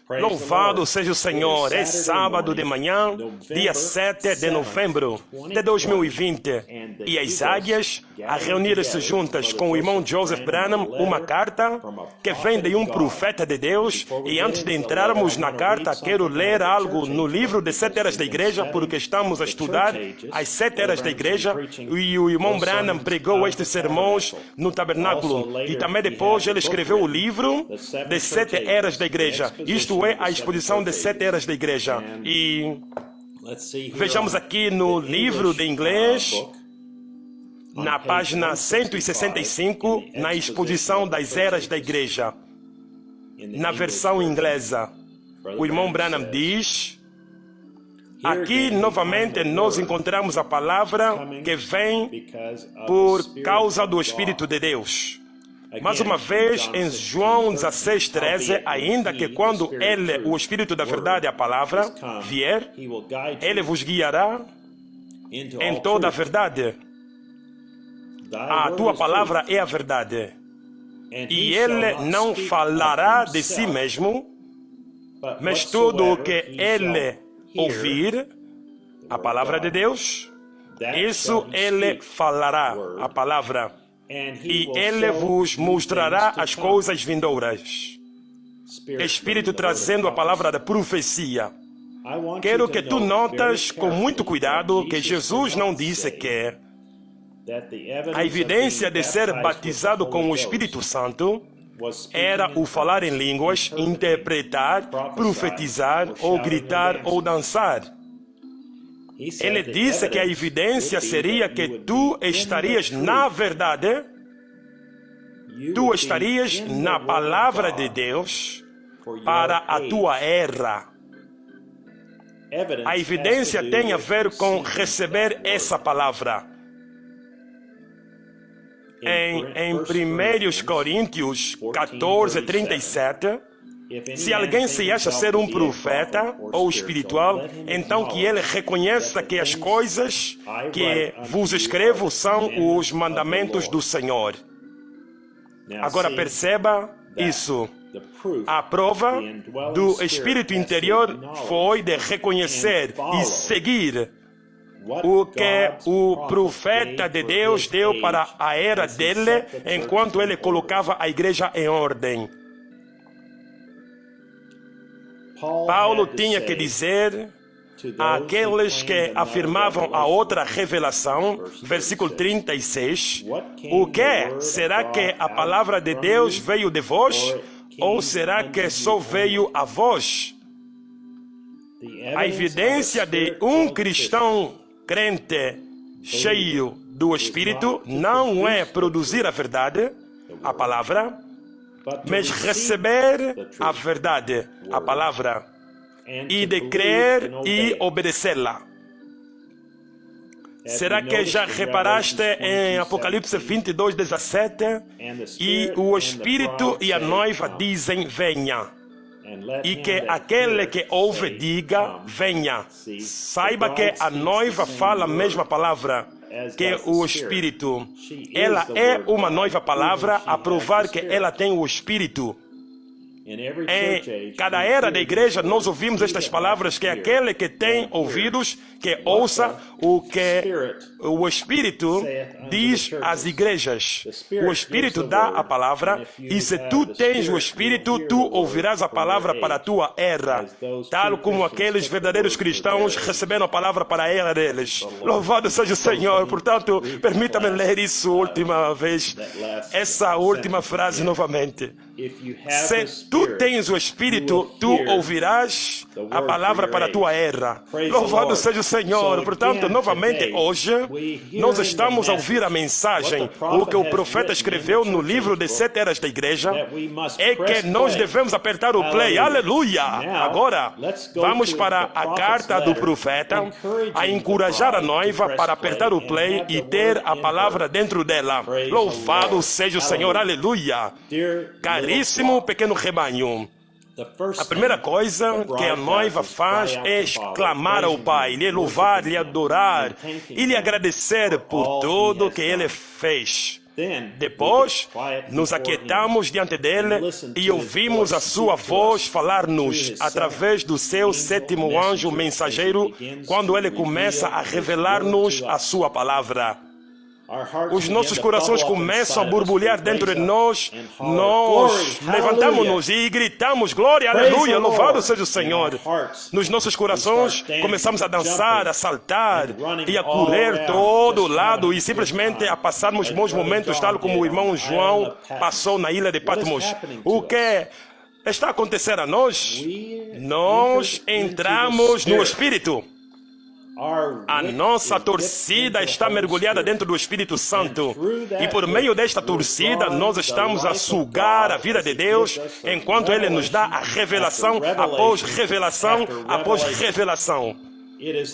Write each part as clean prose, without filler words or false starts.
Louvado seja o Senhor. É sábado de manhã, dia 7 de novembro de 2020. E as águias, a reunir-se juntas com o irmão Joseph Branham, uma carta que vem de um profeta de Deus. E antes de entrarmos na carta, quero ler algo no livro de 7 eras da igreja, porque estamos a estudar as 7 eras da igreja. E o irmão Branham pregou estes sermões no tabernáculo. E também depois ele escreveu o livro de 7 eras da igreja. Isto é a exposição de 7 eras da igreja. E vejamos aqui no livro de inglês, na página 165, na exposição das eras da igreja, na versão inglesa. O irmão Branham diz: aqui novamente nós encontramos a palavra que vem por causa do Espírito de Deus. Mais uma vez, em João 16:13, ainda que quando Ele, o Espírito da verdade, a palavra, vier, Ele vos guiará em toda a verdade. A tua palavra é a verdade. E Ele não falará de si mesmo, mas tudo o que Ele ouvir, a palavra de Deus, isso Ele falará, a palavra. E Ele vos mostrará as coisas vindouras. Espírito trazendo a palavra da profecia. Quero que tu notas com muito cuidado que Jesus não disse que a evidência de ser batizado com o Espírito Santo era o falar em línguas, interpretar, profetizar, ou gritar, ou dançar. Ele disse que a evidência seria que tu estarias na verdade, tu estarias na palavra de Deus para a tua era. A evidência tem a ver com receber essa palavra. Em 1 Coríntios 14:37, se alguém se acha ser um profeta ou espiritual, então que ele reconheça que as coisas que vos escrevo são os mandamentos do Senhor. Agora perceba isso. A prova do espírito interior foi de reconhecer e seguir o que o profeta de Deus deu para a era dele, enquanto ele colocava a igreja em ordem. Paulo tinha que dizer àqueles que afirmavam a outra revelação, versículo 36, o que? Será que a palavra de Deus veio de vós? Ou será que só veio a vós? A evidência de um cristão crente cheio do Espírito não é produzir a verdade, a palavra, mas receber a verdade, a palavra, e de crer e obedecê-la. Será que já reparaste em Apocalipse 22:17? E o Espírito e a noiva dizem: venha. E que aquele que ouve diga: venha. Saiba que a noiva fala a mesma palavra que o Espírito. Ela é uma noiva palavra a provar que ela tem o Espírito. Em cada era da igreja nós ouvimos estas palavras, que aquele que tem ouvidos, que ouça o que o Espírito diz às igrejas. O Espírito dá a palavra, e se tu tens o Espírito, tu ouvirás a palavra para a tua era, tal como aqueles verdadeiros cristãos receberam a palavra para a era deles. Louvado seja o Senhor. Portanto, permita-me ler isso última vez, essa última frase novamente. Se tu tens o Espírito, tu ouvirás a palavra para a tua era. Louvado seja o Senhor. Portanto, novamente hoje, nós estamos a ouvir a mensagem. O que o profeta escreveu no livro de 7 eras da igreja é que nós devemos apertar o play. Aleluia! Agora, vamos para a carta do profeta, a encorajar a noiva para apertar o play e ter a palavra dentro dela. Louvado seja o Senhor. Aleluia! Caríssimo pequeno rebanho, a primeira coisa que a noiva faz é exclamar ao Pai, lhe louvar, lhe adorar e lhe agradecer por tudo que Ele fez. Depois, nos aquietamos diante dele e ouvimos a sua voz falar-nos através do seu sétimo anjo mensageiro, quando ele começa a revelar-nos a sua palavra. Os nossos corações começam a borbulhar dentro de nós. Nós levantamos-nos e gritamos: glória, aleluia, louvado seja o Senhor. Nos nossos corações começamos a dançar, a saltar e a correr todo lado e simplesmente a passarmos bons momentos, tal como o irmão João passou na ilha de Patmos. O que está a acontecer a nós? Nós entramos no Espírito. A nossa torcida está mergulhada dentro do Espírito Santo. E por meio desta torcida, nós estamos a sugar a vida de Deus, enquanto Ele nos dá a revelação após revelação após revelação.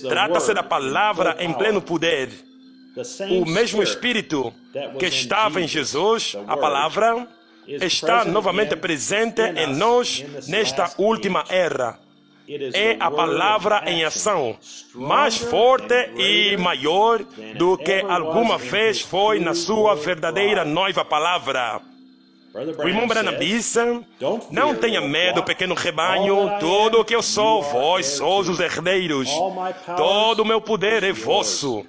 Trata-se da palavra em pleno poder. O mesmo Espírito que estava em Jesus, a palavra, está novamente presente em nós nesta última era. É a palavra em ação, mais forte e maior do que alguma vez foi na sua verdadeira noiva palavra. O irmão Branham disse: não tenha medo, pequeno rebanho, tudo o que eu sou, vós sois os herdeiros. Todo o meu poder é vosso.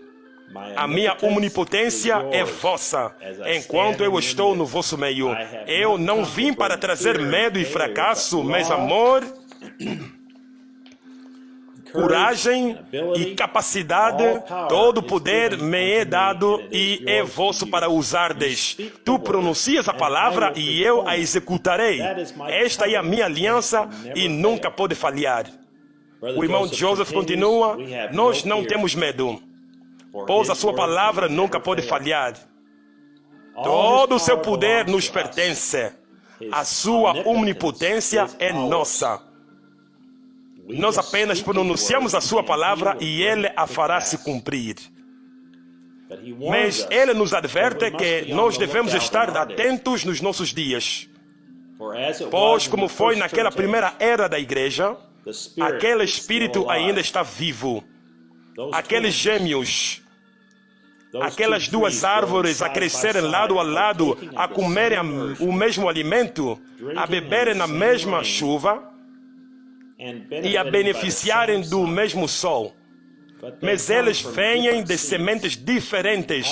A minha omnipotência é vossa, enquanto eu estou no vosso meio. Eu não vim para trazer medo e fracasso, mas amor, coragem e capacidade. Todo o poder me é dado e é vosso para usardes. Tu pronuncias a palavra e eu a executarei. Esta é a minha aliança e nunca pode falhar. O irmão Joseph continua: nós não temos medo, pois a sua palavra nunca pode falhar. Todo o seu poder nos pertence. A sua omnipotência é nossa. Nós apenas pronunciamos a sua palavra e Ele a fará se cumprir. Mas Ele nos adverte que nós devemos estar atentos nos nossos dias. Pois, como foi naquela primeira era da igreja, aquele Espírito ainda está vivo. Aqueles gêmeos, aquelas duas árvores a crescerem lado a lado, a comerem o mesmo alimento, a beberem na mesma chuva e a beneficiarem do mesmo sol. Mas eles vêm de sementes diferentes.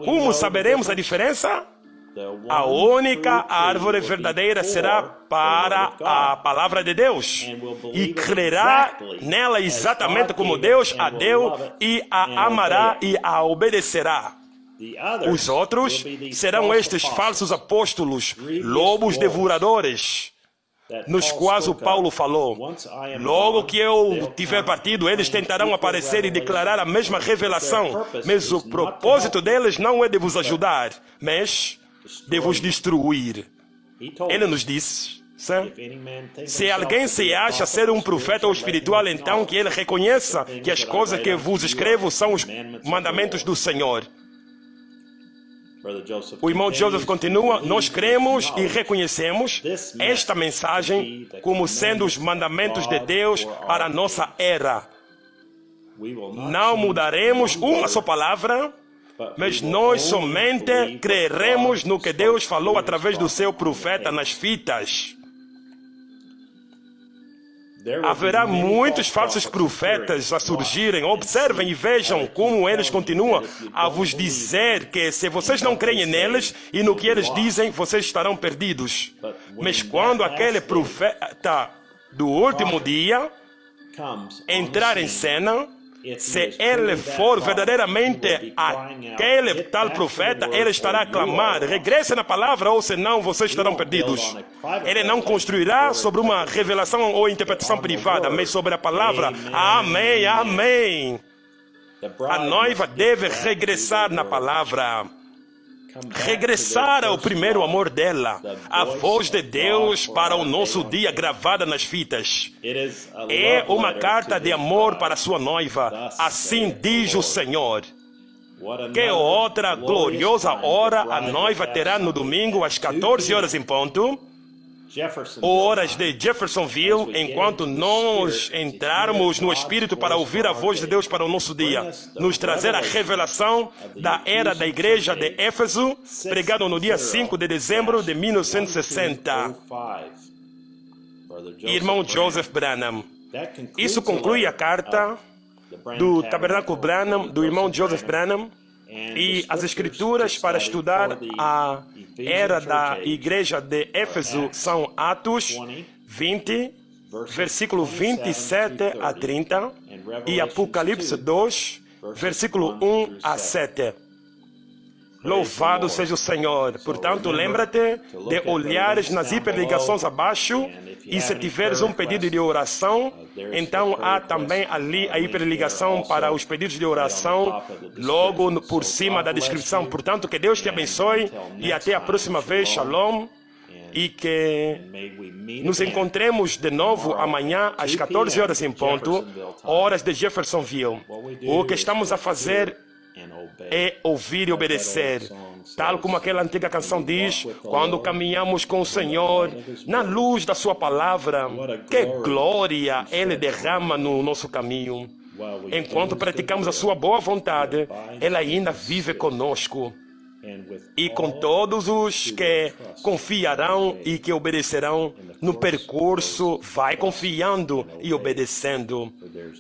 Como saberemos a diferença? A única árvore verdadeira será para a palavra de Deus e crerá nela exatamente como Deus a deu e a amará e a obedecerá. Os outros serão estes falsos apóstolos, lobos devoradores, nos quais o Paulo falou: logo que eu tiver partido, eles tentarão aparecer e declarar a mesma revelação, mas o propósito deles não é de vos ajudar, mas de vos destruir. Ele nos disse: se alguém se acha ser um profeta ou espiritual, então que ele reconheça que as coisas que vos escrevo são os mandamentos do Senhor. O irmão Joseph continua: nós cremos e reconhecemos esta mensagem como sendo os mandamentos de Deus para a nossa era. Não mudaremos uma só palavra, mas nós somente creremos no que Deus falou através do seu profeta nas fitas. Haverá muitos falsos profetas a surgirem. Observem e vejam como eles continuam a vos dizer que se vocês não creem neles e no que eles dizem, vocês estarão perdidos. Mas quando aquele profeta do último dia entrar em cena, se ele for verdadeiramente aquele tal profeta, ele estará a clamar: regressem na palavra, ou senão vocês estarão perdidos. Ele não construirá sobre uma revelação ou interpretação privada, mas sobre a palavra. Amém, amém. A noiva deve regressar na palavra. Regressar ao primeiro amor dela, a voz de Deus para o nosso dia gravada nas fitas. É uma carta de amor para sua noiva, assim diz o Senhor. Que outra gloriosa hora a noiva terá no domingo às 14 horas em ponto? horas de Jeffersonville, enquanto nós entrarmos no Espírito para ouvir a voz de Deus para o nosso dia, nos trazer a revelação da era da igreja de Éfeso, pregado no dia 5 de dezembro de 1960. Irmão Joseph Branham. Isso conclui a carta do Tabernáculo Branham, do irmão Joseph Branham, e as escrituras para estudar a era da igreja de Éfeso são Atos 20, versículo 27 a 30, e Apocalipse 2, versículo 1 a 7. Louvado seja o Senhor. Portanto, lembra-te de olhares nas hiperligações abaixo, e se tiveres um pedido de oração, então há também ali a hiperligação para os pedidos de oração, logo por cima da descrição. Portanto, que Deus te abençoe e até a próxima vez. Shalom. E que nos encontremos de novo amanhã às 14 horas em ponto, horas de Jeffersonville. O que estamos a fazer é ouvir e obedecer, tal como aquela antiga canção diz, quando caminhamos com o Senhor na luz da sua palavra, que glória Ele derrama no nosso caminho. Enquanto praticamos a sua boa vontade, Ele ainda vive conosco. E com todos os que confiarão e que obedecerão no percurso, vai confiando e obedecendo.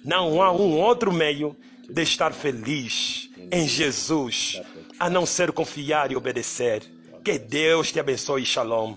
Não há um outro meio de estar feliz em Jesus, a não ser confiar e obedecer. Que Deus te abençoe. Shalom.